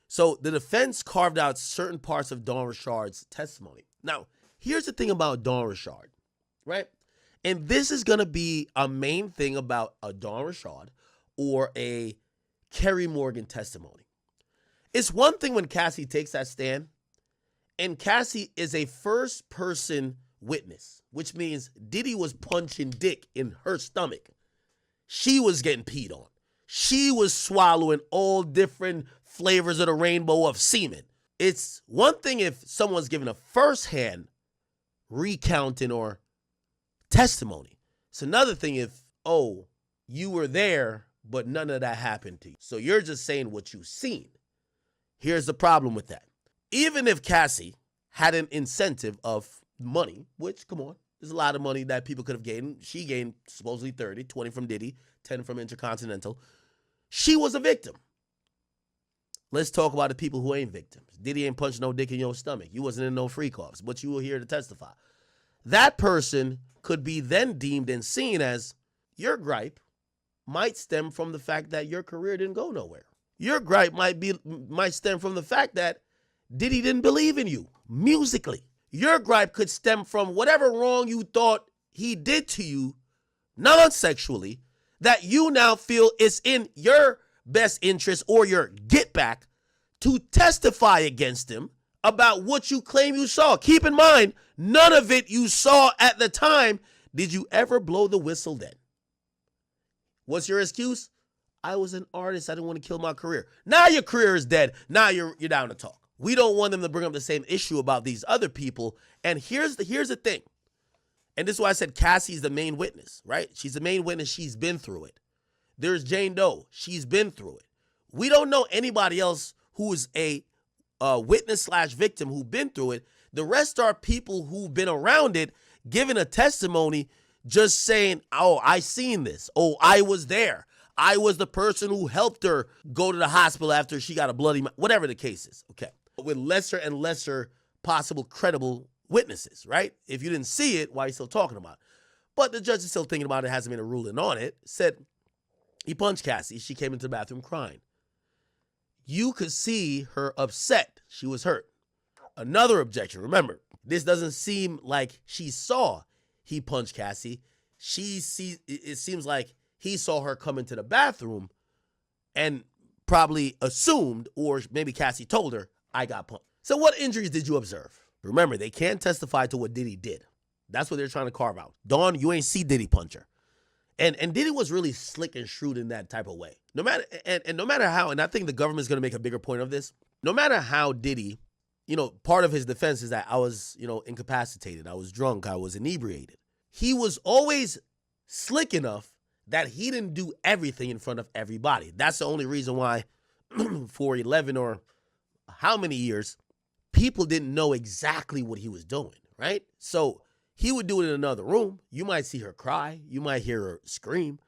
So the defense carved out certain parts of Dawn Richard's testimony. Now, here's the thing about Dawn Richard, right? And this is going to be a main thing about a Dawn Richard or a Kerry Morgan testimony. It's one thing when Cassie takes that stand, and Cassie is a first-person witness, which means Diddy was punching dick in her stomach. She was getting peed on. She was swallowing all different flavors of the rainbow of semen. It's one thing if someone's giving a first-hand recounting or testimony. It's another thing if, oh, you were there, but none of that happened to you. So you're just saying what you've seen. Here's the problem with that. Even if Cassie had an incentive of money, which, come on, there's a lot of money that people could have gained. She gained supposedly 30, 20 from Diddy, 10 from Intercontinental. She was a victim. Let's talk about the people who ain't victims. Diddy ain't punched no dick in your stomach. You wasn't in no free coughs, but you were here to testify. That person could be then deemed and seen as your gripe might stem from the fact that your career didn't go nowhere. Your gripe might stem from the fact that Diddy didn't believe in you musically. Your gripe could stem from whatever wrong you thought he did to you non-sexually that you now feel is in your best interest or your get back to testify against him about what you claim you saw. Keep in mind, none of it you saw at the time. Did you ever blow the whistle then? What's your excuse? I was an artist. I didn't want to kill my career. Now your career is dead. Now you're down to talk. We don't want them to bring up the same issue about these other people. And here's the thing. And this is why I said Cassie's the main witness, right? She's the main witness. She's been through it. There's Jane Doe. She's been through it. We don't know anybody else who is a witness / victim who've been through it. The rest are people who've been around it, giving a testimony, just saying, oh, I seen this. Oh, I was there. I was the person who helped her go to the hospital after she got a bloody mouth, whatever the case is. Okay. With lesser and lesser possible credible witnesses, right? If you didn't see it, why are you still talking about it? But the judge is still thinking about it, hasn't made a ruling on it. Said he punched Cassie. She came into the bathroom crying. You could see her upset. She was hurt. Another objection. Remember, this doesn't seem like she saw he punched Cassie. It seems like he saw her come into the bathroom and probably assumed, or maybe Cassie told her, I got punched. So what injuries did you observe? Remember, they can't testify to what Diddy did. That's what they're trying to carve out. Dawn, you ain't see Diddy punch her. And Diddy was really slick and shrewd in that type of way. No matter how, and I think the government's going to make a bigger point of this, no matter how Diddy, part of his defense is that I was, incapacitated. I was drunk. I was inebriated. He was always slick enough that he didn't do everything in front of everybody. That's the only reason why for 11 or how many years, people didn't know exactly what he was doing, right? So he would do it in another room. You might see her cry. You might hear her scream.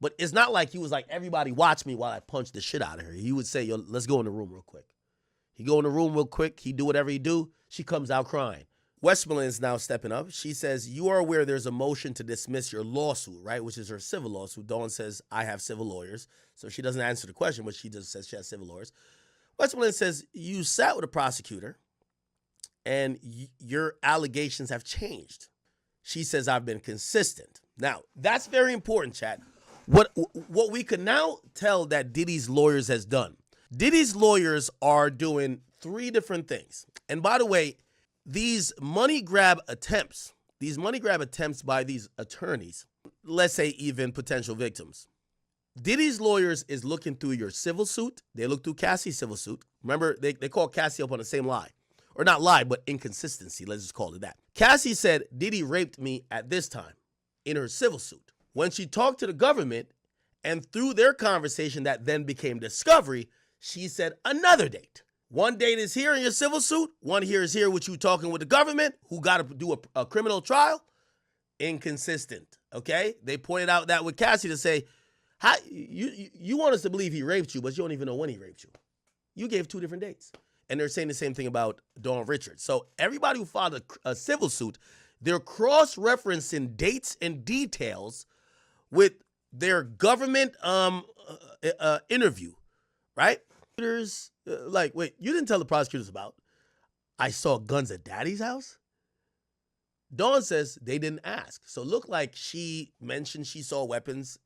But it's not like he was like, everybody watch me while I punch the shit out of her. He would say, yo, let's go in the room real quick. He go in the room real quick. He do whatever he do. She comes out crying. Westmoreland's now stepping up. She says, you are aware there's a motion to dismiss your lawsuit, right? Which is her civil lawsuit. Dawn says, I have civil lawyers. So she doesn't answer the question, but she just says she has civil lawyers. Westmoreland says, you sat with a prosecutor and your allegations have changed. She says, I've been consistent. Now, that's very important, chat. What we can now tell that Diddy's lawyers has done. Diddy's lawyers are doing 3 different things. And by the way, these money grab attempts by these attorneys, let's say even potential victims. Diddy's lawyers is looking through your civil suit. They look through Cassie's civil suit. Remember, they called Cassie up on the same lie. Or not lie, but inconsistency. Let's just call it that. Cassie said, Diddy raped me at this time in her civil suit. When she talked to the government and through their conversation that then became discovery, she said another date. One date is here in your civil suit. One here is here with you talking with the government who got to do a criminal trial. Inconsistent, okay? They pointed out that with Cassie to say, how you want us to believe he raped you, but you don't even know when he raped you. You gave 2 different dates. And they're saying the same thing about Dawn Richards. So everybody who filed a civil suit, they're cross-referencing dates and details with their government interview, right? Like, wait, you didn't tell the prosecutors about I saw guns at daddy's house? Dawn says they didn't ask. So it looked like she mentioned she saw weapons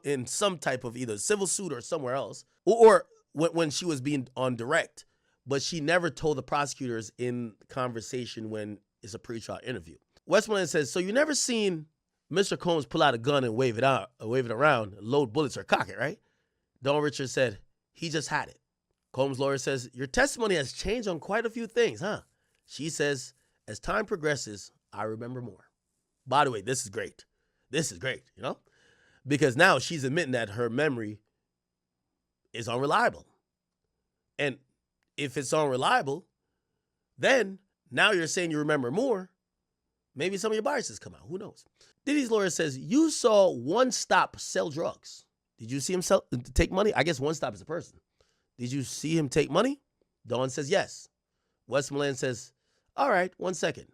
in some type of either civil suit or somewhere else, or when she was being on direct. But she never told the prosecutors in conversation when it's a pre-trial interview. Westmoreland says, so you never seen Mr. Combs pull out a gun and wave it around, load bullets or cock it, right? Dawn Richards said, he just had it. Combs' lawyer says, your testimony has changed on quite a few things, huh? She says, as time progresses, I remember more. By the way, this is great. This is great, you know? Because now she's admitting that her memory is unreliable. And if it's unreliable, then now you're saying you remember more. Maybe some of your biases come out. Who knows? Diddy's lawyer says, you saw One Stop sell drugs. Did you see him take money? I guess One Stop is a person. Did you see him take money? Dawn says yes. Westmoreland says, all right, 1 second.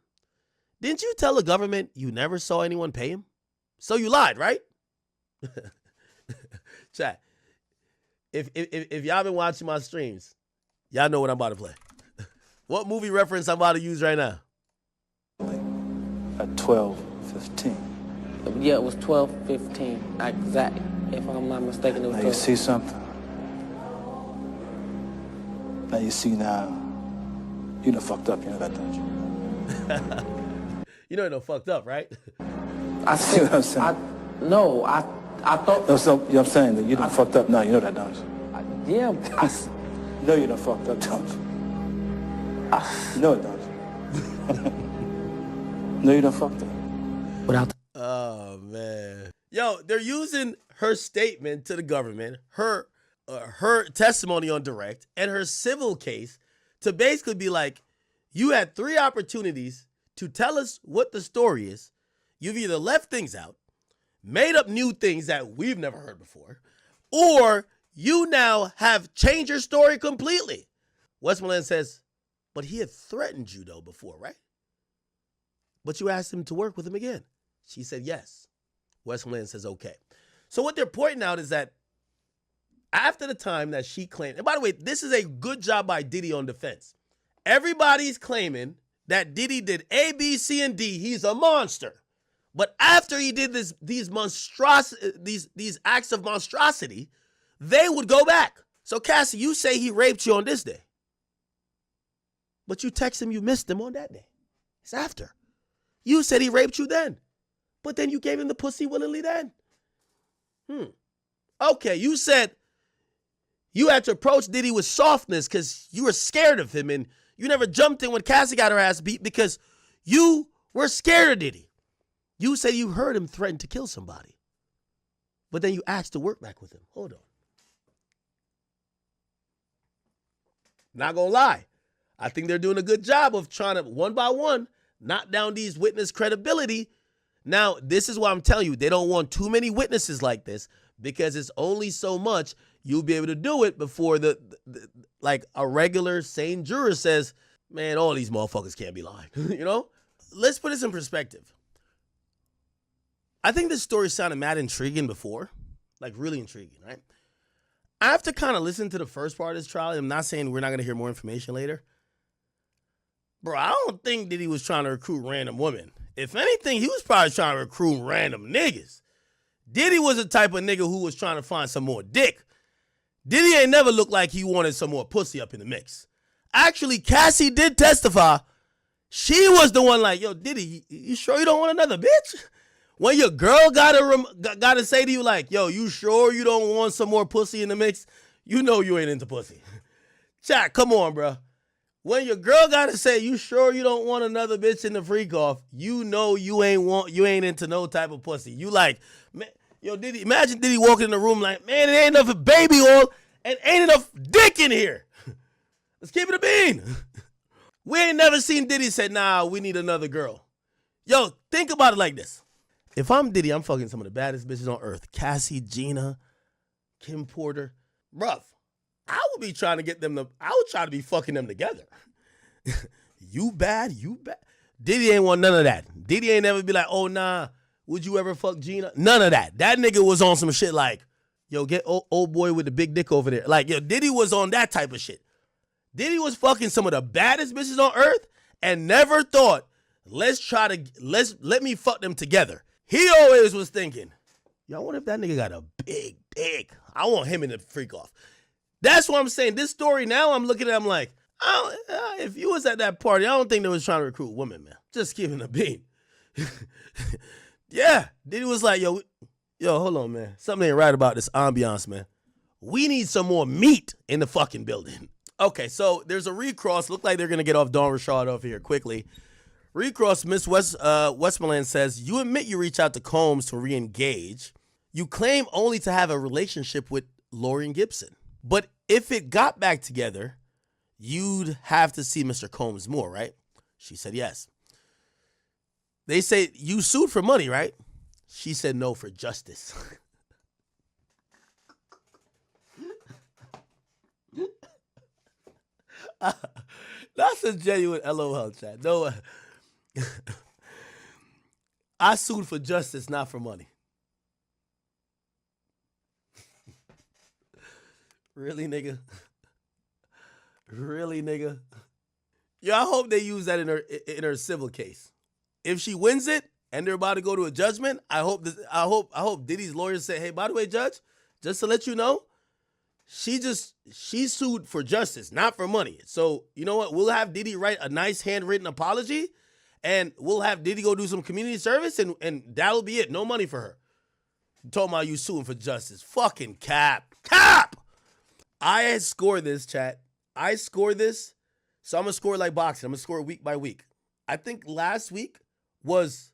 Didn't you tell the government you never saw anyone pay him? So you lied, right? Chat. If y'all been watching my streams, y'all know what I'm about to play. What movie reference I'm about to use right now? At 12:15. Yeah, it was 12:15. Exactly. If I'm not mistaken, it was. Now you see something. Now you see now. You done fucked up. You know that, don't you? You know you done fucked up, right? I see what I'm saying. I thought. No, so, you know what I'm saying? That you done fucked up now. You know that, don't you? Yeah. You know you done fucked up, don't you? You know it, don't you? No, you done fucked up. Without. Oh, man. Yo, they're using her statement to the government, her testimony on direct, and her civil case to basically be like, you had 3 opportunities to tell us what the story is. You've either left things out, made up new things that we've never heard before, or you now have changed your story completely. Westmoreland says, but he had threatened you, though, before, right? But you asked him to work with him again. She said yes. Westmoreland says okay. So what they're pointing out is that after the time that she claimed, and by the way, this is a good job by Diddy on defense. Everybody's claiming that Diddy did A, B, C, and D. He's a monster. But after he did these acts of monstrosity, they would go back. So Cassie, you say he raped you on this day. But you text him you missed him on that day. It's after. You said he raped you then. But then you gave him the pussy willingly then. Okay, you said you had to approach Diddy with softness because you were scared of him and you never jumped in when Cassie got her ass beat because you were scared of Diddy. You said you heard him threaten to kill somebody. But then you asked to work back with him. Hold on. Not gonna lie. I think they're doing a good job of trying to, one by one, knock down these witness credibility. Now, this is why I'm telling you, they don't want too many witnesses like this because it's only so much you'll be able to do it before like a regular sane juror says, man, all these motherfuckers can't be lying. You know? Let's put this in perspective. I think this story sounded mad intriguing before, like really intriguing, right? After kind of listening to the first part of this trial, I'm not saying we're not going to hear more information later. Bro, I don't think that he was trying to recruit random women. If anything, he was probably trying to recruit random niggas. Diddy was the type of nigga who was trying to find some more dick. Diddy ain't never looked like he wanted some more pussy up in the mix. Actually, Cassie did testify. She was the one like, yo, Diddy, you sure you don't want another bitch? When your girl gotta say to you like, yo, you sure you don't want some more pussy in the mix? You know you ain't into pussy. Chat, come on, bro. When your girl gotta say, you sure you don't want another bitch in the freak off, you know you ain't into no type of pussy. You like, man, yo, Diddy, imagine Diddy walking in the room like, man, it ain't enough baby oil and ain't enough dick in here. Let's keep it a bean. We ain't never seen Diddy say, nah, we need another girl. Yo, think about it like this. If I'm Diddy, I'm fucking some of the baddest bitches on earth. Cassie, Gina, Kim Porter. Bruv, I would be trying to get them I would try to be fucking them together. You bad. Diddy ain't want none of that. Diddy ain't never be like, oh, nah, would you ever fuck Gina? None of that. That nigga was on some shit like, yo, get old boy with the big dick over there. Like, yo, Diddy was on that type of shit. Diddy was fucking some of the baddest bitches on earth and never thought, let me fuck them together. He always was thinking, yo, I wonder if that nigga got a big dick. I want him in the freak off. That's what I'm saying. This story now, I'm looking at, I'm like, if you was at that party, I don't think they was trying to recruit women, man. Just keeping a beat. Yeah, Diddy was like, yo, hold on, man. Something ain't right about this ambiance, man. We need some more meat in the fucking building. Okay, so there's a recross. Look like they're going to get off Dawn Rashad off here quickly. Recross, Miss Westmoreland says, you admit you reach out to Combs to re-engage. You claim only to have a relationship with Lori and Gibson. But if it got back together, you'd have to see Mr. Combs more, right? She said yes. They say, you sued for money, right? She said no, for justice. That's a genuine LOL chat. No, I sued for justice, not for money. Really, nigga? Really, nigga? Yeah, I hope they use that in her civil case. If she wins it and they're about to go to a judgment, I hope Diddy's lawyers say, hey, by the way, judge, just to let you know, she sued for justice, not for money. So, you know what? We'll have Diddy write a nice handwritten apology, and we'll have Diddy go do some community service, and that'll be it. No money for her. You talking about you suing for justice. Fucking cap. Cap! I score this, chat. I score this, so I'm going to score like boxing. I'm going to score week by week. I think last week was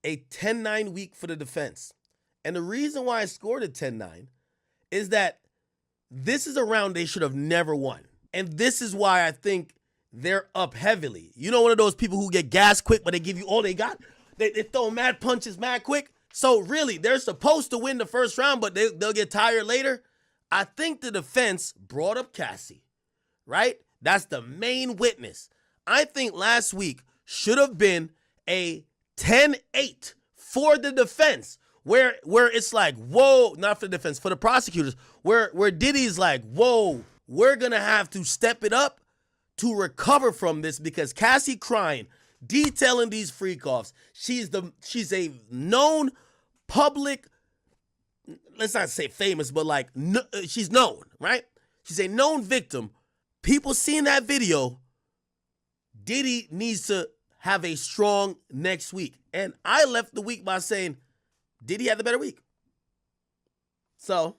a 10-9 week for the defense. And the reason why I scored a 10-9 is that this is a round they should have never won. And this is why I think they're up heavily. You know, one of those people who get gas quick, but they give you all they got? They throw mad punches mad quick. So really, they're supposed to win the first round, but they'll get tired later. I think the defense brought up Cassie, right? That's the main witness. I think last week should have been a 10-8 for the defense, where it's like, whoa, not for the defense, for the prosecutors, where Diddy's like, whoa, we're going to have to step it up to recover from this, because Cassie crying, detailing these freak-offs, she's a known public, let's not say famous, but like, she's known, right? She's a known victim. People seeing that video, Diddy needs to have a strong next week. And I left the week by saying, Diddy had the better week. So,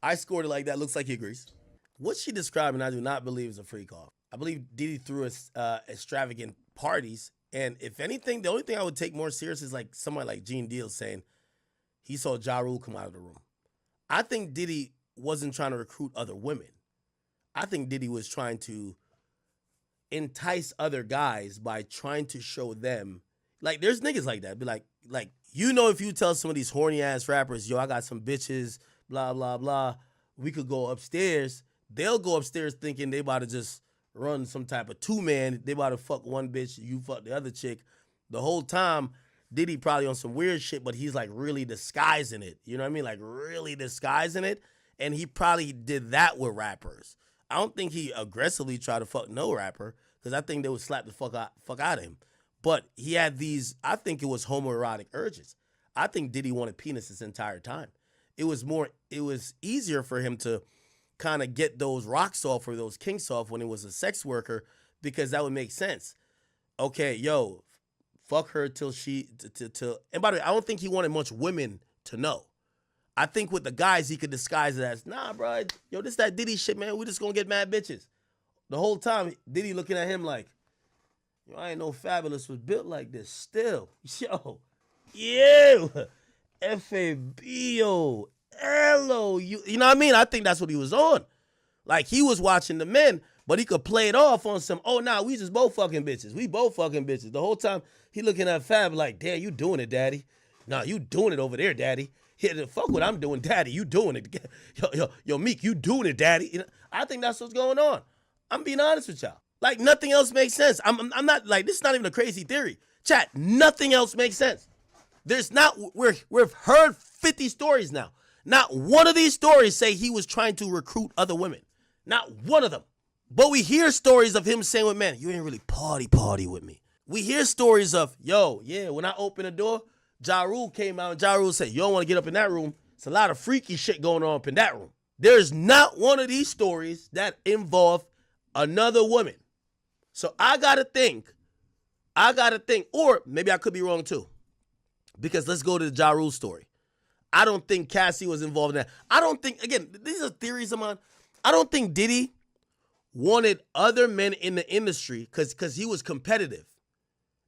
I scored it like that. Looks like he agrees. What she describing, I do not believe is a freak off. I believe Diddy threw extravagant parties. And if anything, the only thing I would take more serious is like somebody like Gene Deal saying he saw Ja Rule come out of the room. I think Diddy wasn't trying to recruit other women. I think Diddy was trying to entice other guys by trying to show them, like, there's niggas like that. Be like, you know, if you tell some of these horny ass rappers, yo, I got some bitches, blah, blah, blah, we could go upstairs. They'll go upstairs thinking they about to just run some type of two-man. They about to fuck one bitch, you fuck the other chick. The whole time, Diddy probably on some weird shit, but he's like really disguising it. You know what I mean? Like really disguising it. And he probably did that with rappers. I don't think he aggressively tried to fuck no rapper, because I think they would slap the fuck out of him. But he had these, I think it was homoerotic urges. I think Diddy wanted penis this entire time. It was easier for him to kind of get those rocks off or those kinks off when it was a sex worker, because that would make sense. Okay, yo, fuck her till and by the way, I don't think he wanted much women to know. I think with the guys, he could disguise it as, nah, bro, yo, this that Diddy shit, man. We just gonna get mad bitches. The whole time, Diddy looking at him like, yo, I ain't know Fabulous was built like this still. Yo, F-A-B-O, L-O, you know what I mean? I think that's what he was on. Like, he was watching the men, but he could play it off on some, oh, nah, we just both fucking bitches. We both fucking bitches. The whole time, he looking at Fab like, damn, you doing it, daddy. Nah, you doing it over there, daddy. Here, fuck what I'm doing, daddy. You doing it. Yo, Meek, you doing it, daddy. You know, I think that's what's going on. I'm being honest with y'all. Like, nothing else makes sense. I'm not, like, this is not even a crazy theory. Chat, nothing else makes sense. There's not, we've heard 50 stories now. Not one of these stories say he was trying to recruit other women. Not one of them. But we hear stories of him saying with men, you ain't really party with me. We hear stories of, yo, yeah, when I opened the door, Ja Rule came out and Ja Rule said, you don't want to get up in that room. It's a lot of freaky shit going on up in that room. There's not one of these stories that involve another woman. So I gotta think, or maybe I could be wrong too. Because let's go to the Ja Rule story. I don't think Cassie was involved in that. I don't think, again, these are theories of mine. I don't think Diddy wanted other men in the industry because he was competitive.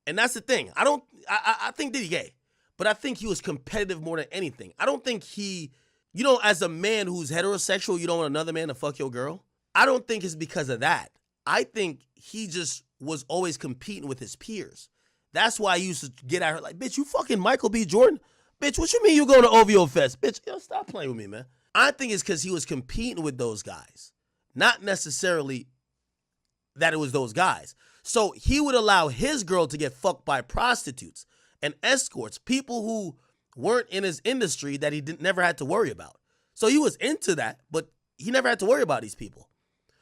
And that's the thing. I think Diddy gay, but I think he was competitive more than anything. I don't think as a man who's heterosexual, you don't want another man to fuck your girl. I don't think it's because of that. I think he just was always competing with his peers. That's why he used to get at her like, bitch, you fucking Michael B. Jordan? Bitch, what you mean you going to OVO Fest? Bitch, yo, stop playing with me, man. I think it's because he was competing with those guys. Not necessarily that it was those guys. So he would allow his girl to get fucked by prostitutes and escorts, people who weren't in his industry that he never had to worry about. So he was into that, but he never had to worry about these people.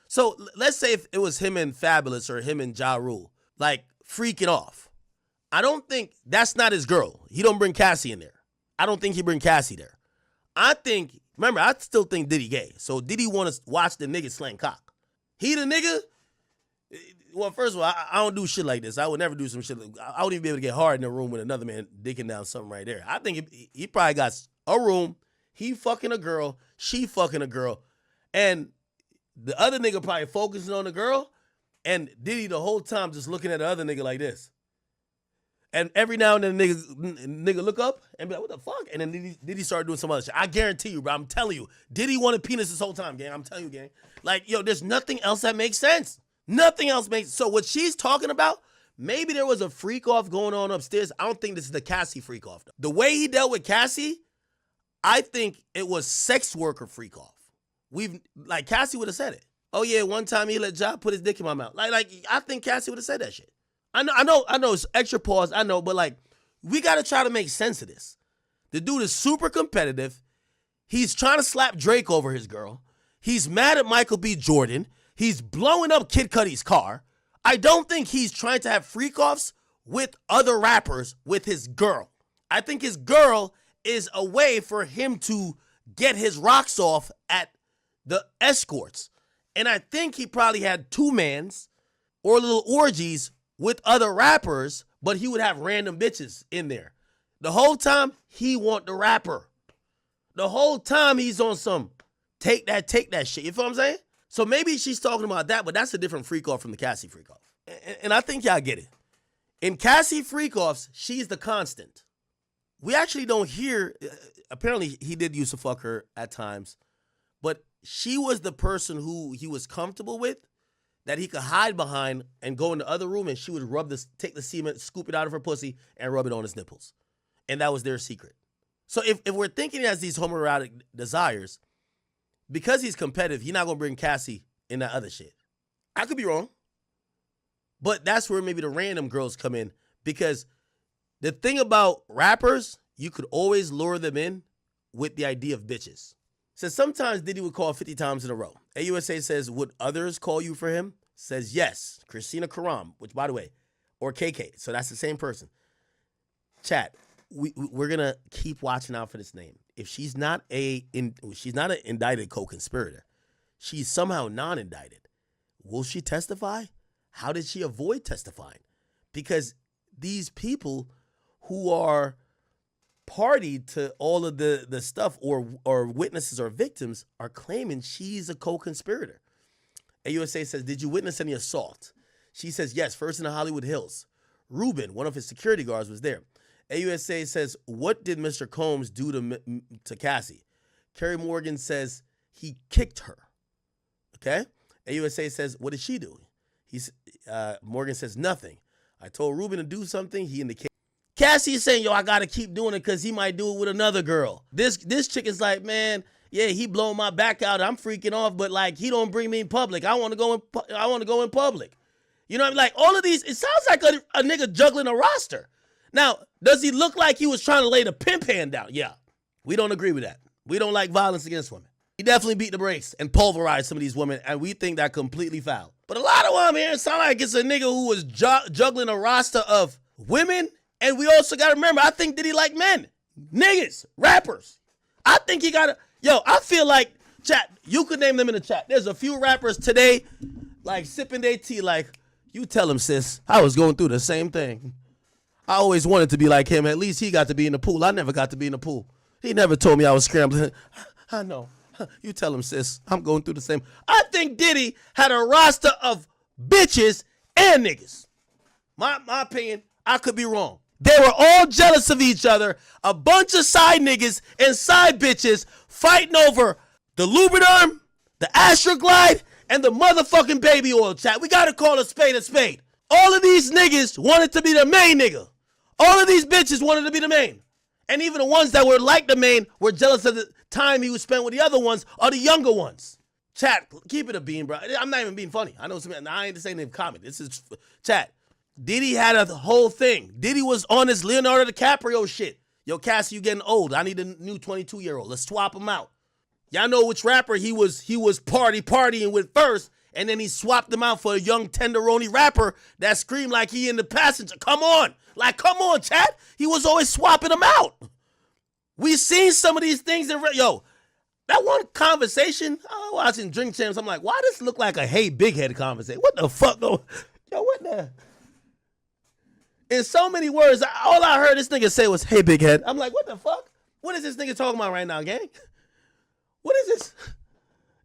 So let's say if it was him and Fabulous or him and Ja Rule, like freaking off. I don't think that's not his girl. He don't bring Cassie in there. I don't think he bring Cassie there. I still think Diddy gay. So Diddy want to watch the nigga slang cock. He the nigga? Well, first of all, I don't do shit like this. I would never do some shit. I wouldn't even be able to get hard in a room with another man dicking down something right there. I think he probably got a room. He fucking a girl. She fucking a girl. And the other nigga probably focusing on the girl. And Diddy the whole time just looking at the other nigga like this. And every now and then nigga look up and be like, what the fuck? And then Diddy started doing some other shit. I guarantee you, bro. I'm telling you. Diddy wanted penis this whole time, gang. I'm telling you, gang. Like, yo, there's nothing else that makes sense. Nothing else makes sense. So what she's talking about, maybe there was a freak off going on upstairs. I don't think this is the Cassie freak off. The way he dealt with Cassie, I think it was sex worker freak off. Cassie would have said it. Oh yeah, one time he let Ja put his dick in my mouth. Like I think Cassie would have said that shit. I know it's extra pause, I know, but like, we gotta try to make sense of this. The dude is super competitive. He's trying to slap Drake over his girl. He's mad at Michael B. Jordan. He's blowing up Kid Cudi's car. I don't think he's trying to have freak-offs with other rappers with his girl. I think his girl is a way for him to get his rocks off at the escorts. And I think he probably had two-mans or little orgies with other rappers, but he would have random bitches in there. The whole time, he want the rapper. The whole time, he's on some take that shit. You feel what I'm saying? So maybe she's talking about that, but that's a different freak-off from the Cassie freak-off. And I think y'all get it. In Cassie freak-offs, she's the constant. We actually don't hear, apparently he did used to fuck her at times, but she was the person who he was comfortable with, that he could hide behind and go in the other room, and she would take the semen, scoop it out of her pussy, and rub it on his nipples. And that was their secret. So if we're thinking he has these homoerotic desires, because he's competitive, he's not going to bring Cassie in that other shit. I could be wrong. But that's where maybe the random girls come in, because the thing about rappers, you could always lure them in with the idea of bitches. So sometimes Diddy would call 50 times in a row. AUSA says, would others call you for him? Says yes. Christina Karam, which, by the way, or KK. So that's the same person. Chat, we're going to keep watching out for this name. If she's not an indicted co-conspirator, she's somehow non-indicted. Will she testify? How did she avoid testifying? Because these people who are party to all of the stuff, or witnesses or victims, are claiming she's a co-conspirator. AUSA says, did you witness any assault? She says, yes, first in the Hollywood Hills. Ruben, one of his security guards, was there. AUSA says, what did Mr. Combs do to Cassie? Kerry Morgan says he kicked her. Okay? AUSA says, what did she do? Morgan says, nothing. I told Ruben to do something. He indicated. Cassie is saying, yo, I got to keep doing it because he might do it with another girl. This chick is like, man, yeah, he blowing my back out. I'm freaking off, but like, he don't bring me in public. I want to go in public. You know what I mean? Like, all of these, it sounds like a nigga juggling a roster. Now, does he look like he was trying to lay the pimp hand down? Yeah, we don't agree with that. We don't like violence against women. He definitely beat the brakes and pulverized some of these women, and we think that completely foul. But a lot of what I'm hearing sound like it's a nigga who was juggling a roster of women. And we also got to remember, I think Diddy like men. Niggas. Rappers. I think he got to... Yo, I feel like, chat, you could name them in the chat. There's a few rappers today, like, sipping their tea like, you tell him, sis, I was going through the same thing. I always wanted to be like him. At least he got to be in the pool. I never got to be in the pool. He never told me I was scrambling. I know. You tell him, sis. I'm going through the same. I think Diddy had a roster of bitches and niggas. My opinion, I could be wrong. They were all jealous of each other. A bunch of side niggas and side bitches fighting over the Lubriderm, the Astroglide, and the motherfucking baby oil, chat. We got to call a spade a spade. All of these niggas wanted to be the main nigga. All of these bitches wanted to be the main. And even the ones that were like the main were jealous of the time he was spent with the other ones or the younger ones. Chat, keep it a bean, bro. I'm not even being funny. I know something. I ain't saying in comment. This is chat. Diddy had a whole thing. Diddy was on his Leonardo DiCaprio shit. Yo, Cassie, you getting old. I need a new 22-year-old. Let's swap him out. Y'all know which rapper he was partying with first, and then he swapped him out for a young tenderoni rapper that screamed like he in the passenger. Come on. Like, come on, chat. He was always swapping them out. We seen some of these things in yo, that one conversation, I was watching Drink Champs. I'm like, why does this look like a Hey Big Head conversation? What the fuck? Yo, what the? In so many words, all I heard this nigga say was, hey, Big Head. I'm like, what the fuck? What is this nigga talking about right now, gang? What is this?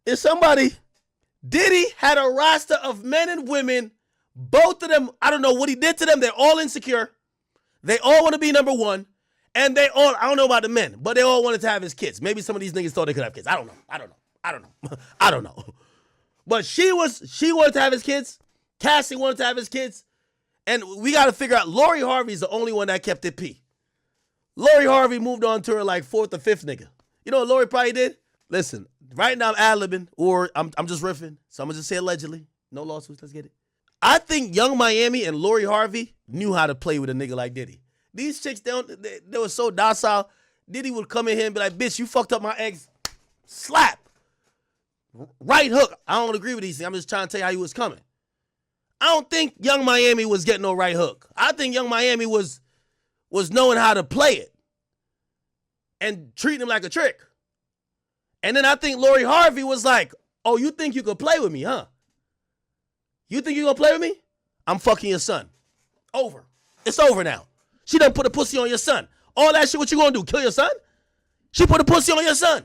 Is somebody... Diddy had a roster of men and women. Both of them, I don't know what he did to them. They're all insecure. They all want to be number one. And they all, I don't know about the men, but they all wanted to have his kids. Maybe some of these niggas thought they could have kids. I don't know. But she wanted to have his kids. Cassie wanted to have his kids. And we got to figure out, Lori Harvey's the only one that kept it P. Lori Harvey moved on to her like fourth or fifth nigga. You know what Lori probably did? Listen, right now I'm ad-libbing, or I'm just riffing. So I'm going to just say allegedly. No lawsuits, let's get it. I think Young Miami and Lori Harvey knew how to play with a nigga like Diddy. These chicks, they were so docile. Diddy would come in here and be like, bitch, you fucked up my eggs. Slap. Right hook. I don't agree with these things. I'm just trying to tell you how he was coming. I don't think Young Miami was getting no right hook. I think Young Miami was knowing how to play it and treating him like a trick. And then I think Lori Harvey was like, oh, you think you could play with me, huh? You think you gonna play with me? I'm fucking your son. Over. It's over now. She done put a pussy on your son. All that shit, what you gonna do? Kill your son? She put a pussy on your son.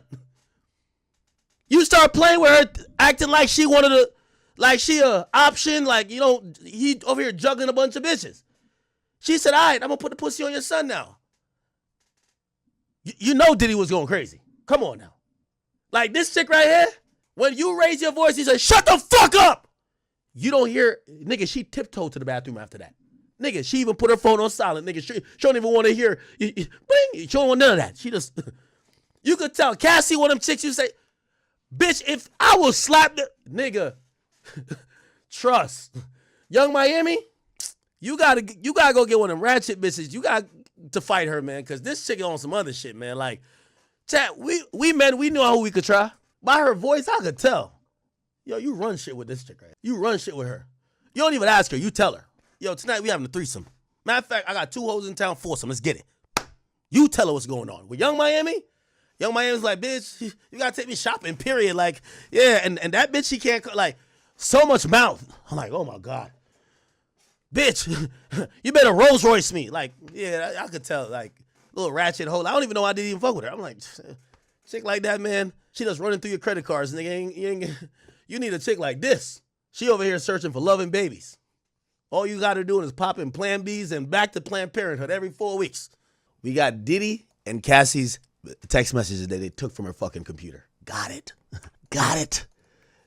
You start playing with her, acting like she wanted to, like she a option, like, you know, he over here juggling a bunch of bitches. She said, all right, I'm gonna put the pussy on your son now. You know Diddy was going crazy. Come on now. Like this chick right here, when you raise your voice, he said, shut the fuck up. You don't hear, nigga, she tiptoed to the bathroom after that. Nigga, she even put her phone on silent. Nigga, she don't even want to hear, bling, she don't want none of that. She just, you could tell, Cassie, one of them chicks, you say, bitch, if I will slap the, nigga, trust. Young Miami, you gotta go get one of them ratchet bitches. You got to fight her, man, because this chick on some other shit, man. Like, chat, we men, we knew who we could try. By her voice, I could tell. Yo, you run shit with this chick, right? You run shit with her. You don't even ask her, you tell her. Yo, tonight we having a threesome. Matter of fact, I got 2 hoes in town, foursome. Let's get it. You tell her what's going on. With Young Miami's like, bitch, you gotta take me shopping, period. Like, yeah, and that bitch, she can't, like, so much mouth. I'm like, oh my God. Bitch, you better Rolls Royce me. Like, yeah, I could tell, like, little ratchet hole. I don't even know why I didn't even fuck with her. I'm like, chick like that, man, she just running through your credit cards. Nigga, you need a chick like this. She over here searching for loving babies. All you got her doing is popping Plan Bs and back to Planned Parenthood every 4 weeks. We got Diddy and Cassie's text messages that they took from her fucking computer. Got it. Got it.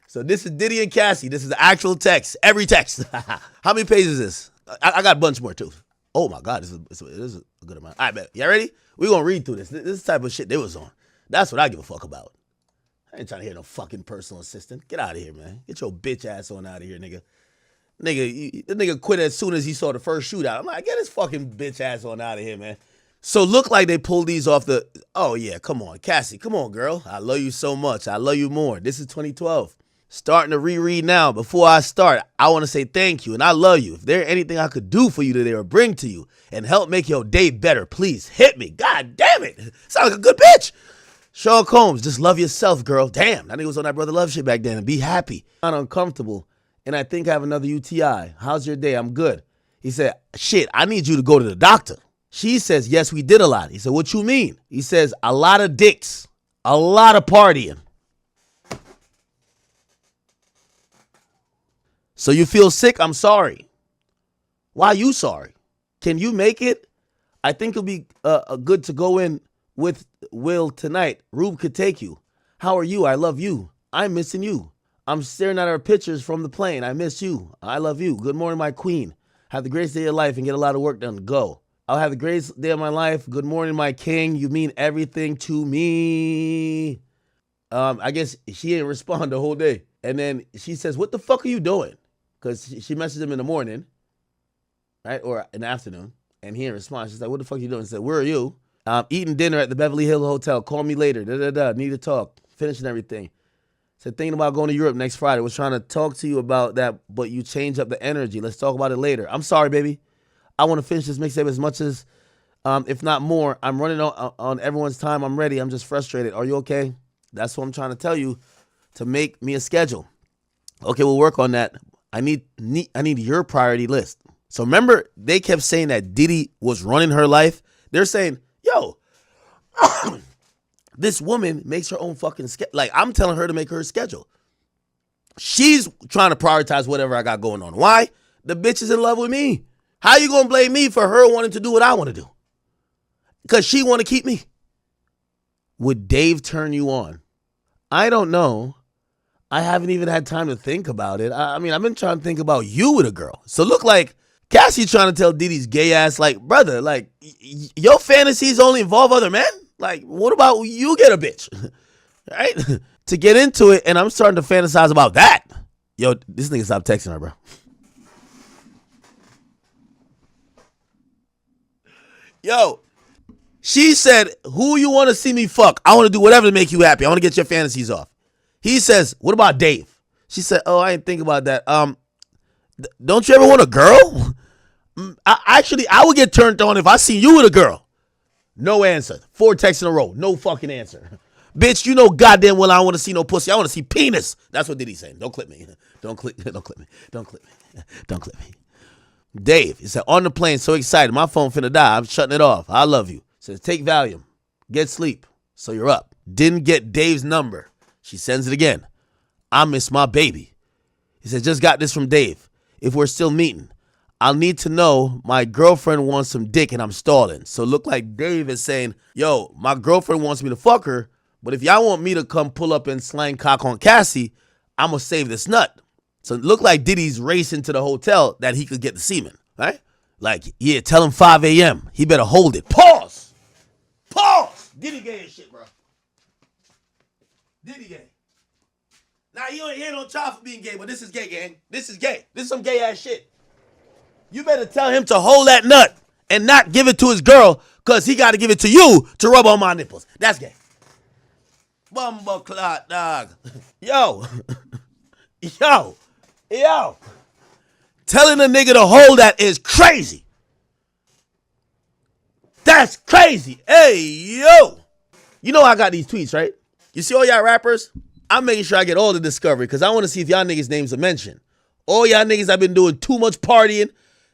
So this is Diddy and Cassie. This is the actual text. Every text. How many pages is this? I got a bunch more too. Oh my God, this is a good amount. All right, man. Y'all ready? We're going to read through this. This is the type of shit they was on. That's what I give a fuck about. I ain't trying to hear no fucking personal assistant. Get out of here, man. Get your bitch ass on out of here, nigga. The nigga quit as soon as he saw the first shootout. I'm like, get his fucking bitch ass on out of here, man. So look like they pulled these off the, oh yeah, come on. Cassie, come on, girl. I love you so much. I love you more. This is 2012. Starting to reread now. Before I start, I want to say thank you and I love you. If there's anything I could do for you today or bring to you and help make your day better, please hit me. God damn it. Sound like a good bitch. Sean Combs, just love yourself, girl. Damn, that nigga was on that Brother Love shit back then. And be happy. I'm not uncomfortable. And I think I have another UTI. How's your day? I'm good. He said, shit, I need you to go to the doctor. She says, yes, we did a lot. He said, what you mean? He says, a lot of dicks. A lot of partying. So you feel sick? I'm sorry. Why are you sorry? Can you make it? I think it'll be good to go in with Will tonight. Rube could take you. How are you? I love you. I'm missing you. I'm staring at our pictures from the plane. I miss you. I love you. Good morning, my queen. Have the greatest day of your life and get a lot of work done. Go. I'll have the greatest day of my life. Good morning, my king. You mean everything to me. I guess she didn't respond the whole day. And then she says, what the fuck are you doing? Because she messaged him in the morning, right? Or in the afternoon. And he didn't respond. She's like, what the fuck are you doing? He said, where are you? Eating dinner at the Beverly Hills Hotel. Call me later. Need to talk. Finishing everything. Said, thinking about going to Europe next Friday. Was trying to talk to you about that, but you changed up the energy. Let's talk about it later. I'm sorry, baby. I want to finish this mixtape as much as, if not more. I'm running on everyone's time. I'm ready. I'm just frustrated. Are you okay? That's what I'm trying to tell you, to make me a schedule. Okay, we'll work on that. I need your priority list. So remember, they kept saying that Diddy was running her life. They're saying, yo, this woman makes her own fucking schedule. Like, I'm telling her to make her schedule. She's trying to prioritize whatever I got going on. Why? The bitch is in love with me. How you gonna blame me for her wanting to do what I want to do? Because she want to keep me. Would Dave turn you on? I don't know. I haven't even had time to think about it. I mean, I've been trying to think about you with a girl. So look like Cassie trying to tell Diddy's gay ass, like, brother, like, your fantasies only involve other men? Like, what about you get a bitch? Right? To get into it, and I'm starting to fantasize about that. Yo, this nigga stopped texting her, bro. Yo, she said, who you want to see me fuck? I want to do whatever to make you happy. I want to get your fantasies off. He says, what about Dave? She said, oh, I didn't think about that. Don't you ever want a girl? I would get turned on if I see you with a girl. No answer. 4 texts in a row. No fucking answer. Bitch, you know goddamn well I don't want to see no pussy. I want to see penis. That's what Diddy's saying. Don't clip me. Don't clip me. Don't clip me. Don't clip me. Don't clip me. Dave, he said, on the plane, so excited. My phone finna die. I'm shutting it off. I love you. Says, take Valium. Get sleep. So you're up. Didn't get Dave's number. She sends it again. I miss my baby. He said, just got this from Dave. If we're still meeting, I'll need to know my girlfriend wants some dick and I'm stalling. So look like Dave is saying, yo, my girlfriend wants me to fuck her, but if y'all want me to come pull up and slang cock on Cassie, I'm going to save this nut. So it looked like Diddy's racing to the hotel that he could get the semen, right? Like, yeah, tell him 5 a.m. He better hold it. Pause. Pause. Diddy gay as shit, bro. Diddy gay. Now, you ain't on trial for being gay, but this is gay, gang. This is gay. This is some gay ass shit. You better tell him to hold that nut and not give it to his girl because he got to give it to you to rub on my nipples. That's gay. Bumble clot, dog. Yo. Yo. Yo. Telling a nigga to hold that is crazy. That's crazy. Hey, yo. You know I got these tweets, right? You see all y'all rappers? I'm making sure I get all the discovery because I want to see if y'all niggas' names are mentioned. All y'all niggas have been doing too much partying.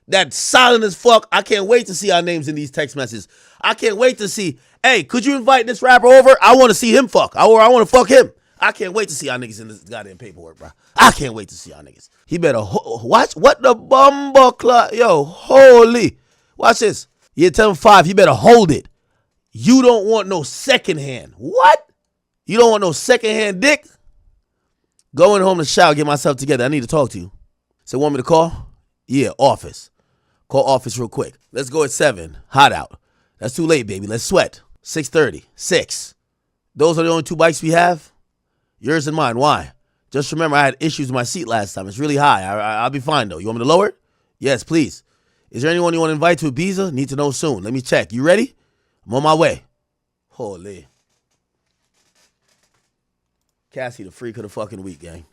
That's silent as fuck. I can't wait to see our names in these text messages. I can't wait to see, hey, could you invite this rapper over? I want to see him fuck. Or I want to fuck him. I can't wait to see our niggas in this goddamn paperwork, bro. I can't wait to see our niggas. He better watch what the bumble clock. Yo, holy. Watch this. You tell him 5, you better hold it. You don't want no second hand. What? You don't want no second hand dick? Going home to shower, get myself together. I need to talk to you. So want me to call? Yeah, office. Call office real quick. Let's go at 7. Hot out. That's too late, baby. Let's sweat. 6:30. 6. Those are the only 2 bikes we have? Yours and mine. Why? Just remember I had issues with my seat last time. It's really high. I'll be fine, though. You want me to lower it? Yes, please. Is there anyone you want to invite to Ibiza? Need to know soon. Let me check. You ready? I'm on my way. Holy. Cassie, the freak of the fucking week, gang.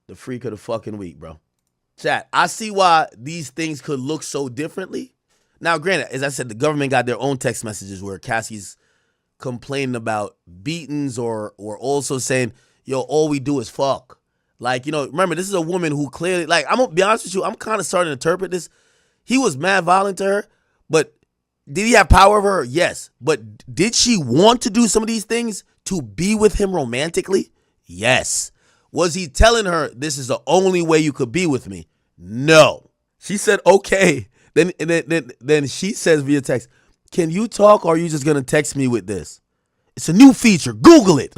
The freak of the fucking week, bro. Chat, I see why these things could look so differently. Now, granted, as I said, the government got their own text messages where Cassie's complaining about beatings or also saying, yo, all we do is fuck. Like, you know, remember, this is a woman who clearly, like, I'm going to be honest with you, I'm kind of starting to interpret this. He was mad violent to her, but did he have power over her? Yes. But did she want to do some of these things to be with him romantically? Yes. Was he telling her, this is the only way you could be with me? No. She said, okay. Then she says via text, can you talk or are you just going to text me with this? It's a new feature. Google it.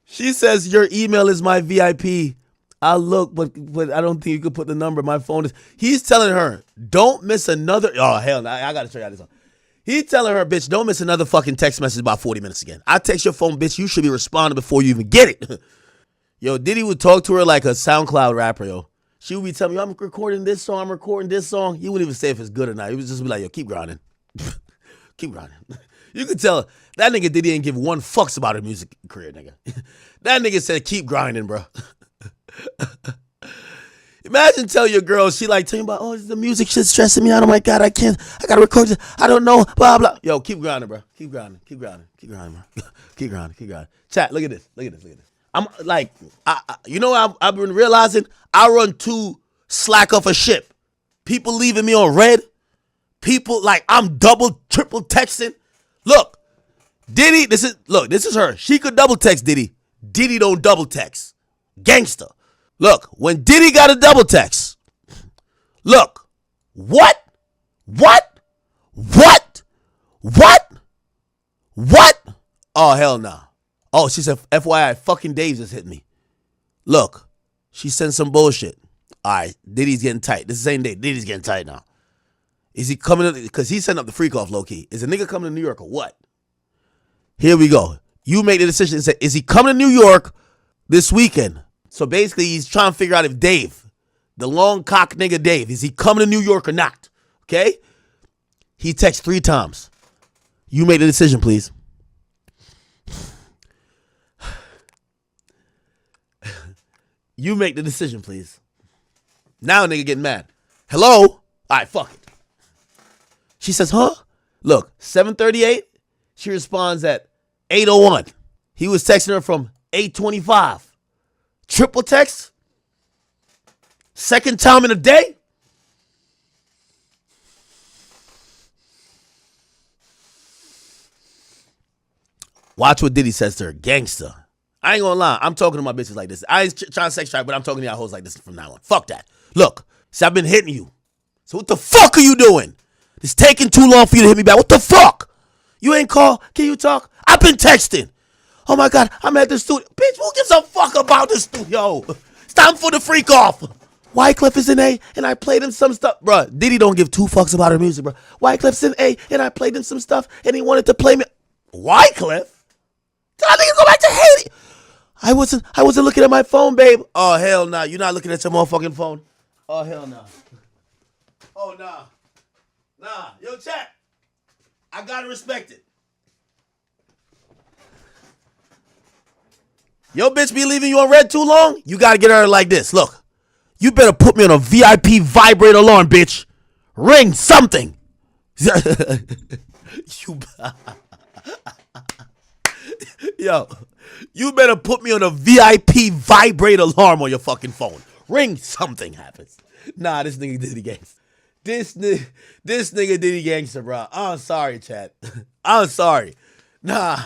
She says, your email is my VIP. I'll look, but I don't think you could put the number. My phone is. He's telling her, don't miss another. Oh, hell no. I got to show you how this is. He's telling her, bitch, don't miss another fucking text message about 40 minutes again. I text your phone, bitch. You should be responding before you even get it. Yo, Diddy would talk to her like a SoundCloud rapper, yo. She would be telling me, I'm recording this song, I'm recording this song. He wouldn't even say if it's good or not. He would just be like, yo, keep grinding. Keep grinding. You could tell that nigga Diddy ain't give one fucks about her music career, nigga. That nigga said, keep grinding, bro. Imagine tell your girl, she like tell you about, oh, the music shit's stressing me out. Oh my God, I gotta record this. I don't know, blah, blah. Yo, keep grinding, bro. Keep grinding, keep grinding, keep grinding, bro. Keep grinding, keep grinding. Chat, look at this, look at this, look at this. I'm like, you know, I've been realizing I run too slack off a ship. People leaving me on red. People like I'm double, triple texting. Look, Diddy, this is her. She could double text Diddy. Diddy don't double text. Gangster. Look, when Diddy got a double text, look, what? Oh, hell no. Oh, she said, FYI, fucking Dave just hit me. Look, she sent some bullshit. All right, Diddy's getting tight. This is the same day. Diddy's getting tight now. Is he coming? Because he sent up the freak off low key. Is a nigga coming to New York or what? Here we go. You make the decision and say, is he coming to New York this weekend? So basically, he's trying to figure out if Dave, the long cock nigga Dave, is he coming to New York or not? Okay? He texts 3 times. You make the decision, please. You make the decision, please. Now nigga getting mad. Hello? All right, fuck it. She says, huh? Look, 7:38. She responds at 8:01. He was texting her from 8:25. Triple text? Second time in a day? Watch what Diddy says to her. Gangster. I ain't gonna lie. I'm talking to my bitches like this. I ain't trying to sex drive, but I'm talking to y'all hoes like this from now on. Fuck that. Look, see, I've been hitting you. So what the fuck are you doing? It's taking too long for you to hit me back. What the fuck? You ain't call? Can you talk? I've been texting. Oh my God, I'm at the studio. Bitch, who gives a fuck about the studio? It's time for the freak off. Wyclef is in A, and I played him some stuff. Bruh, Diddy don't give 2 fucks about her music, bro. Wyclef's in A, and I played him some stuff, and he wanted to play me. Wyclef? Did I think you go back to Haiti? I wasn't looking at my phone, babe. Oh, hell nah. You're not looking at your motherfucking phone. Oh, hell nah. Oh, nah. Nah. Yo, chat. I gotta respect it. Yo, bitch be leaving you on red too long? You gotta get her like this. Look. You better put me on a VIP vibrate alarm, bitch. Ring something. Yo, you better put me on a VIP vibrate alarm on your fucking phone. Ring something happens. Nah, this nigga Diddy gangster. This nigga Diddy gangster, bro. I'm sorry, chat. I'm sorry. Nah,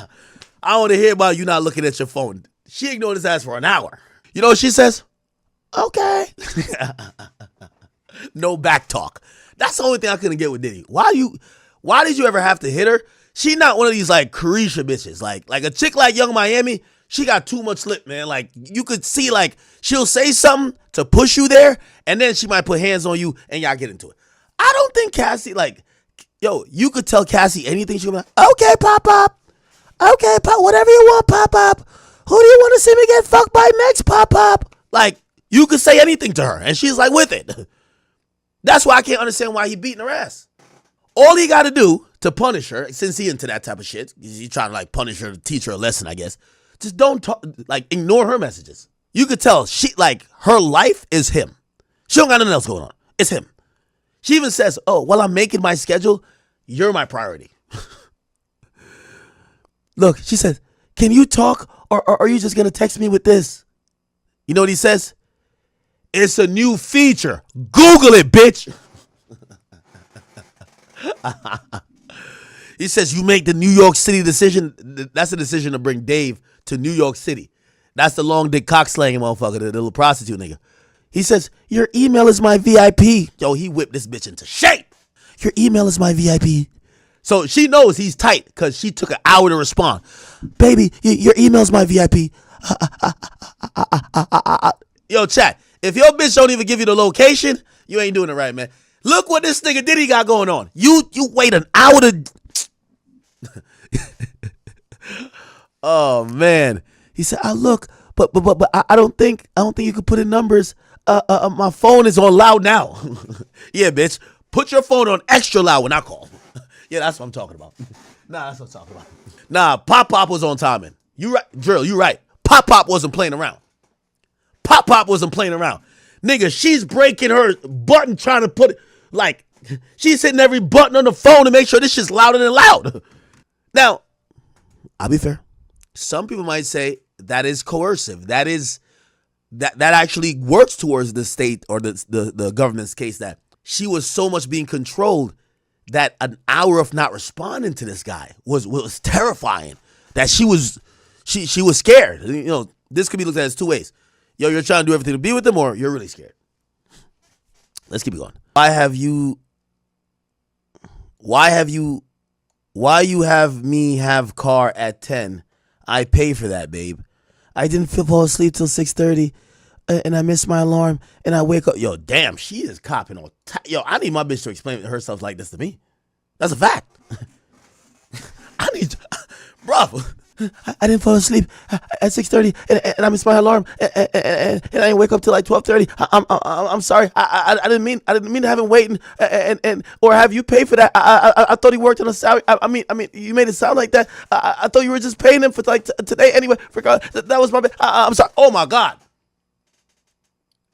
I don't want to hear about you not looking at your phone. She ignored his ass for an hour. You know what she says? Okay. No back talk. That's the only thing I couldn't get with Diddy. Why did you ever have to hit her? She not one of these like Carisha bitches. Like a chick like Young Miami, she got too much lip, man. Like you could see like she'll say something to push you there, and then she might put hands on you and y'all get into it. I don't think Cassie, like, yo, you could tell Cassie anything. She'll be like, okay, Pop. Okay, Pop, whatever you want, Pop. Who do you want to see me get fucked by next, Pop? Like, you could say anything to her, and she's like with it. That's why I can't understand why he beating her ass. All he got to do to punish her, since he into that type of shit, he's trying to like punish her, teach her a lesson, I guess. Just don't talk, like ignore her messages. You could tell she like her life is him. She don't got nothing else going on. It's him. She even says, "Oh, while I'm making my schedule, you're my priority." Look, she says, "Can you talk or are you just gonna text me with this?" You know what he says? It's a new feature. Google it, bitch. He says you make the New York City decision. That's the decision to bring Dave to New York City. That's the long dick cock slanging motherfucker, the little prostitute nigga. He says, your email is my VIP. Yo, he whipped this bitch into shape. Your email is my VIP. So she knows he's tight because she took an hour to respond. Baby, your email is my VIP. Yo, chat, if your bitch don't even give you the location, you ain't doing it right, man. Look what this nigga Diddy got going on. You wait an hour to... Oh, man. He said, look, but I don't think you could put in numbers. My phone is on loud now. Yeah, bitch. Put your phone on extra loud when I call. Yeah, that's what I'm talking about. Nah, that's what I'm talking about. Nah, Pop was on timing. You right, Drill, you right. Pop wasn't playing around. Pop wasn't playing around. Nigga, she's breaking her button trying to put it, like, she's hitting every button on the phone to make sure this shit's louder than loud. Now, I'll be fair. Some people might say that is coercive. That actually works towards the state or the government's case that she was so much being controlled that an hour of not responding to this guy was terrifying. That she was scared. You know, this could be looked at as two ways. Yo, you're trying to do everything to be with them, or you're really scared. Let's keep it going. Why you have me have car at 10? I pay for that, babe. I didn't fall asleep till 6:30, and I missed my alarm, and I wake up. Yo, damn, she is copping on. Yo, I need my bitch to explain herself like this to me. That's a fact. Bro, I didn't fall asleep at 6:30, and I missed my alarm, and I didn't wake up till like 12:30. I'm sorry. I didn't mean to have him waiting, and or have you pay for that. I thought he worked on a salary. I mean, you made it sound like that. I thought you were just paying him for like today anyway. Forgot that was my bad. I'm sorry. Oh my God.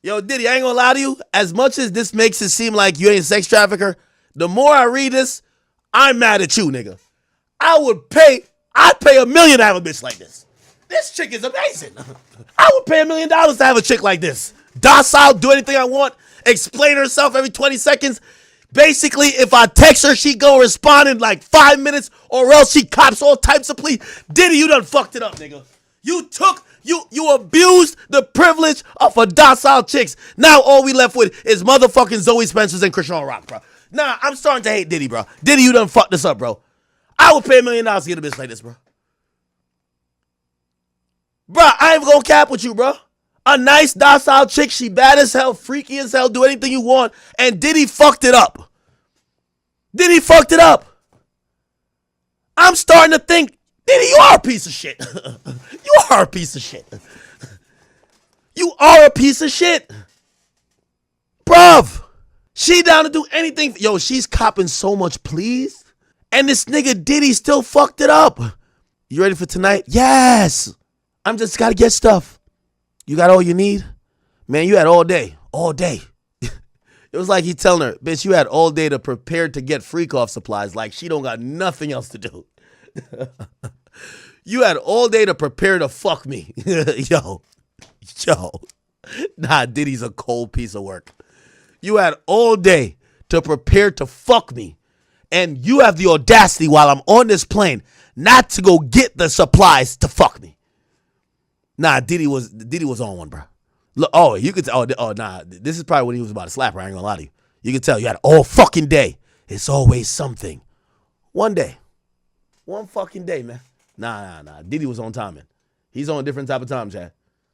Yo, Diddy, I ain't gonna lie to you. As much as this makes it seem like you ain't a sex trafficker, the more I read this, I'm mad at you, nigga. I'd pay $1 million to have a bitch like this. This chick is amazing. I would pay $1 million to have a chick like this. Docile, do anything I want, explain herself every 20 seconds. Basically, if I text her, she go respond in like 5 minutes, or else she cops all types of plea. Diddy, you done fucked it up, nigga. You abused the privilege of a docile chicks. Now all we left with is motherfucking Zoe Spencers and Krishan Rock, bro. Nah, I'm starting to hate Diddy, bro. Diddy, you done fucked this up, bro. I would pay $1 million to get a bitch like this, bro. Bro, I ain't gonna cap with you, bro. A nice, docile chick, she bad as hell, freaky as hell, do anything you want, and Diddy fucked it up. Diddy fucked it up. I'm starting to think, Diddy, you are a piece of shit. You are a piece of shit. You are a piece of shit. Bruv, she down to do anything. Yo, she's copping so much, please. And this nigga Diddy still fucked it up. You ready for tonight? Yes. I'm just gotta get stuff. You got all you need? Man, you had all day. All day. It was like he telling her, bitch, you had all day to prepare to get freak off supplies. Like she don't got nothing else to do. You had all day to prepare to fuck me. Yo. Nah, Diddy's a cold piece of work. You had all day to prepare to fuck me. And you have the audacity while I'm on this plane not to go get the supplies to fuck me. Nah, Diddy was on one, bro. Look, you could tell. Nah, this is probably when he was about to slap her. I ain't gonna lie to you. You can tell you had all fucking day. It's always something. One day. One fucking day, man. Nah. Diddy was on timing. He's on a different type of time, Chad.